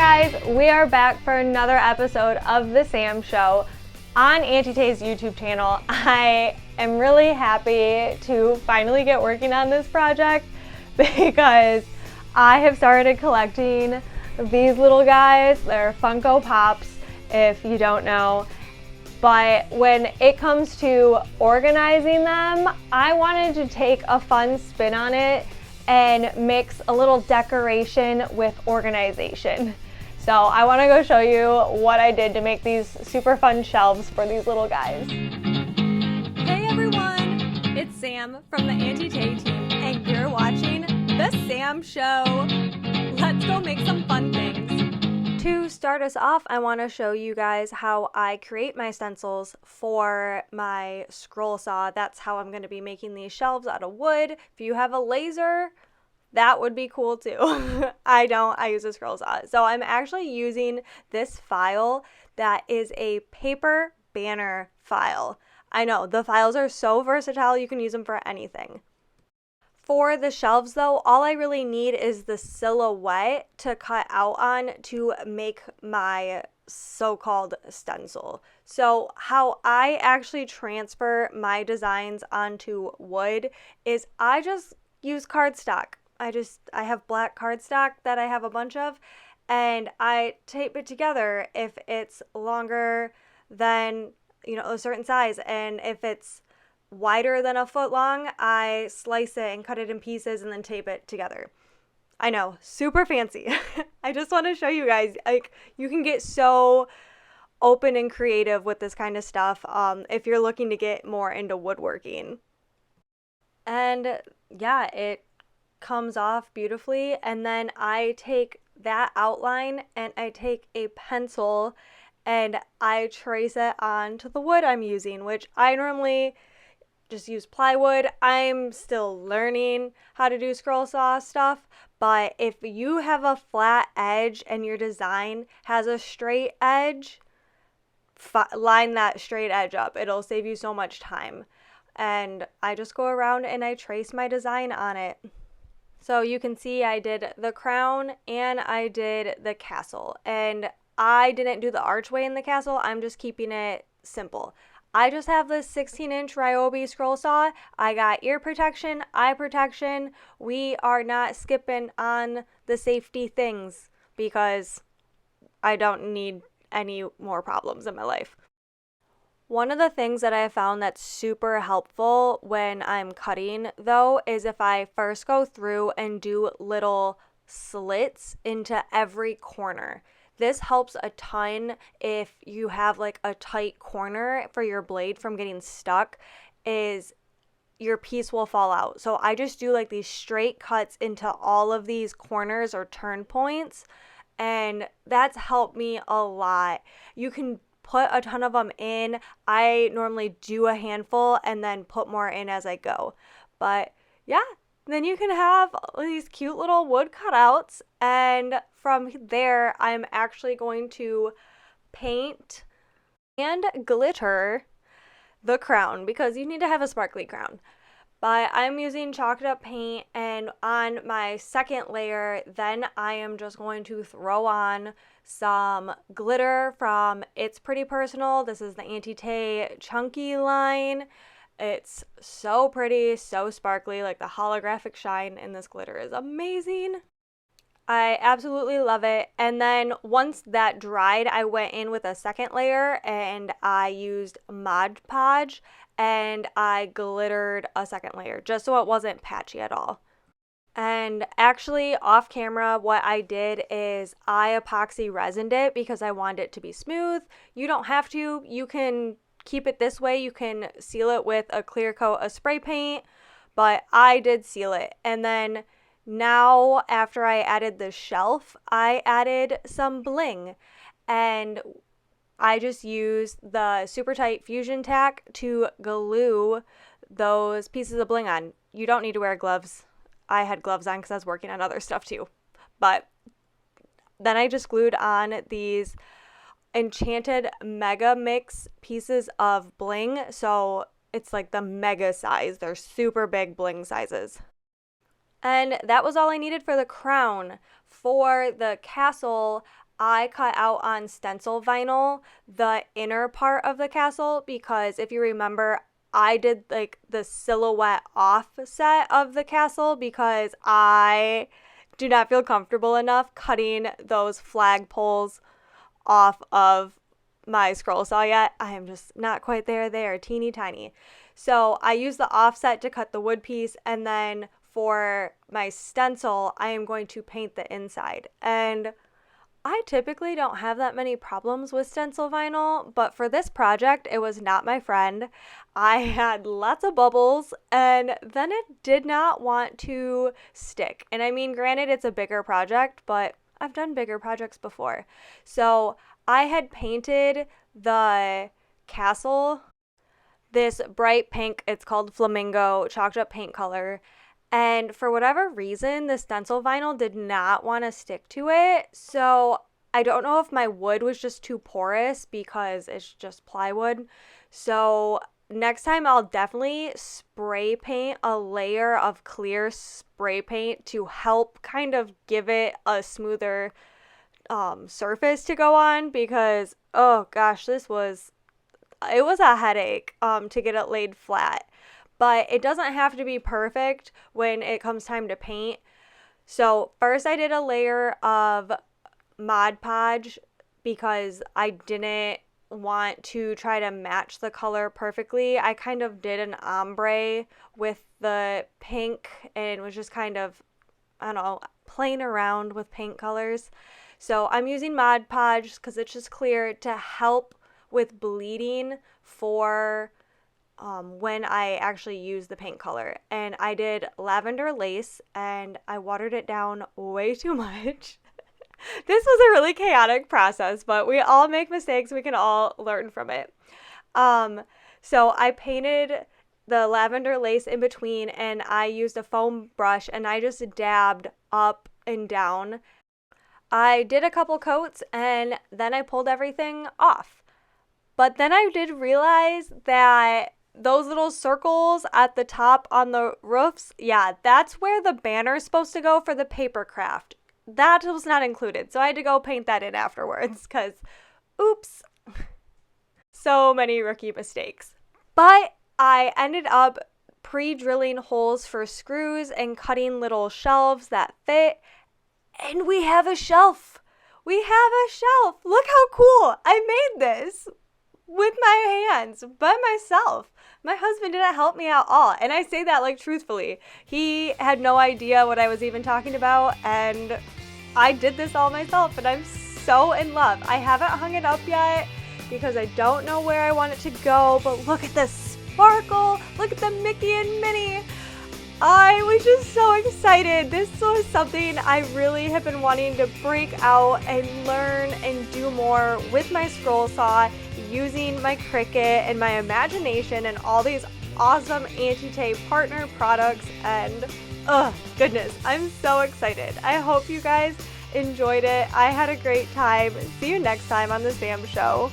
guys, we are back for another episode of The Sam Show on Auntie Tay's YouTube channel. I am really happy to finally get working on this project because I have started collecting these little guys. They're Funko Pops, if you don't know. But when it comes to organizing them, I wanted to take a fun spin on it and mix a little decoration with organization. So I want to go show you what I did to make these super fun shelves for these little guys. Hey everyone, it's Sam from the Auntie Tay team, and you're watching The Sam Show. Let's go make some fun things. To start us off, I want to show you guys how I create my stencils for my scroll saw. That's how I'm going to be making these shelves out of wood. If you have a laser, that would be cool too. I don't, I use a scroll saw. So I'm actually using this file that is a paper banner file. I know, the files are so versatile, you can use them for anything. For the shelves though, all I really need is the silhouette to cut out on to make my so-called stencil. So how I actually transfer my designs onto wood is I just use cardstock. I have black cardstock that I have a bunch of, and I tape it together if it's longer than, a certain size, and if it's wider than a foot long, I slice it and cut it in pieces and then tape it together. I know, super fancy. I just want to show you guys, you can get so open and creative with this kind of stuff if you're looking to get more into woodworking. And yeah, it comes off beautifully, and then I take that outline and I take a pencil and I trace it onto the wood I'm using, which I normally just use plywood. I'm still learning how to do scroll saw stuff, but if you have a flat edge and your design has a straight edge, line that straight edge up. It'll save you so much time. And I just go around and I trace my design on it. So you can see I did the crown and I did the castle, and I didn't do the archway in the castle. I'm just keeping it simple. I just have this 16-inch Ryobi scroll saw. I got ear protection, eye protection. We are not skipping on the safety things because I don't need any more problems in my life. One of the things that I have found that's super helpful when I'm cutting, though, is if I first go through and do little slits into every corner. This helps a ton if you have like a tight corner for your blade from getting stuck, is your piece will fall out. So I just do like these straight cuts into all of these corners or turn points, and that's helped me a lot. You can put a ton of them in. I normally do a handful and then put more in as I go. But yeah, then you can have these cute little wood cutouts, and from there I'm actually going to paint and glitter the crown because you need to have a sparkly crown. But I'm using chalked up paint, and on my second layer then I am just going to throw on some glitter from It's Pretty Personal. This is the Auntie Tay Chunky line. It's so pretty, so sparkly, like the holographic shine in this glitter is amazing. I absolutely love it. And then once that dried, I went in with a second layer and I used Mod Podge and I glittered a second layer just so it wasn't patchy at all. And actually off camera, what I did is I epoxy resined it because I wanted it to be smooth. You don't have to. You can keep it this way. You can seal it with a clear coat of spray paint, but I did seal it. And then now after I added the shelf, I added some bling, and I just used the super tight fusion tack to glue those pieces of bling on. You don't need to wear gloves. I had gloves on because I was working on other stuff too. But then I just glued on these Enchanted Mega Mix pieces of bling. So it's like the mega size. They're super big bling sizes. And that was all I needed for the crown. For the castle, I cut out on stencil vinyl the inner part of the castle because if you remember, I did like the silhouette offset of the castle because I do not feel comfortable enough cutting those flagpoles off of my scroll saw yet. I am just not quite there. They are teeny tiny. So I use the offset to cut the wood piece, and then for my stencil, I am going to paint the inside. And I typically don't have that many problems with stencil vinyl, but for this project, it was not my friend. I had lots of bubbles, and then it did not want to stick. And I mean, granted, it's a bigger project, but I've done bigger projects before. So I had painted the castle this bright pink, it's called Flamingo, chalked up paint color. And for whatever reason, the stencil vinyl did not want to stick to it. So I don't know if my wood was just too porous because it's just plywood. So next time I'll definitely spray paint a layer of clear spray paint to help kind of give it a smoother surface to go on because, oh gosh, it was a headache to get it laid flat. But it doesn't have to be perfect when it comes time to paint. So first I did a layer of Mod Podge because I didn't want to try to match the color perfectly. I kind of did an ombre with the pink and was just kind of, I don't know, playing around with paint colors. So I'm using Mod Podge because it's just clear to help with bleeding for when I actually use the paint color. And I did lavender lace and I watered it down way too much. This was a really chaotic process, but we all make mistakes. We can all learn from it. So I painted the lavender lace in between and I used a foam brush and I just dabbed up and down. I did a couple coats and then I pulled everything off. But then I did realize that those little circles at the top on the roofs, yeah, that's where the banner is supposed to go for the paper craft. That was not included, so I had to go paint that in afterwards because, oops, so many rookie mistakes. But I ended up pre-drilling holes for screws and cutting little shelves that fit, and we have a shelf. We have a shelf. Look how cool. I made this with my hands by myself. My husband didn't help me at all. And I say that like truthfully. He had no idea what I was even talking about. And I did this all myself. And I'm so in love. I haven't hung it up yet because I don't know where I want it to go. But look at this sparkle. Look at the Mickey and Minnie. I was just so excited. This was something I really have been wanting to break out and learn and do more with my scroll saw, using my Cricut and my imagination and all these awesome Auntie Tay partner products. And oh goodness, I'm so excited. I hope you guys enjoyed it. I had a great time. See you next time on The Sam Show.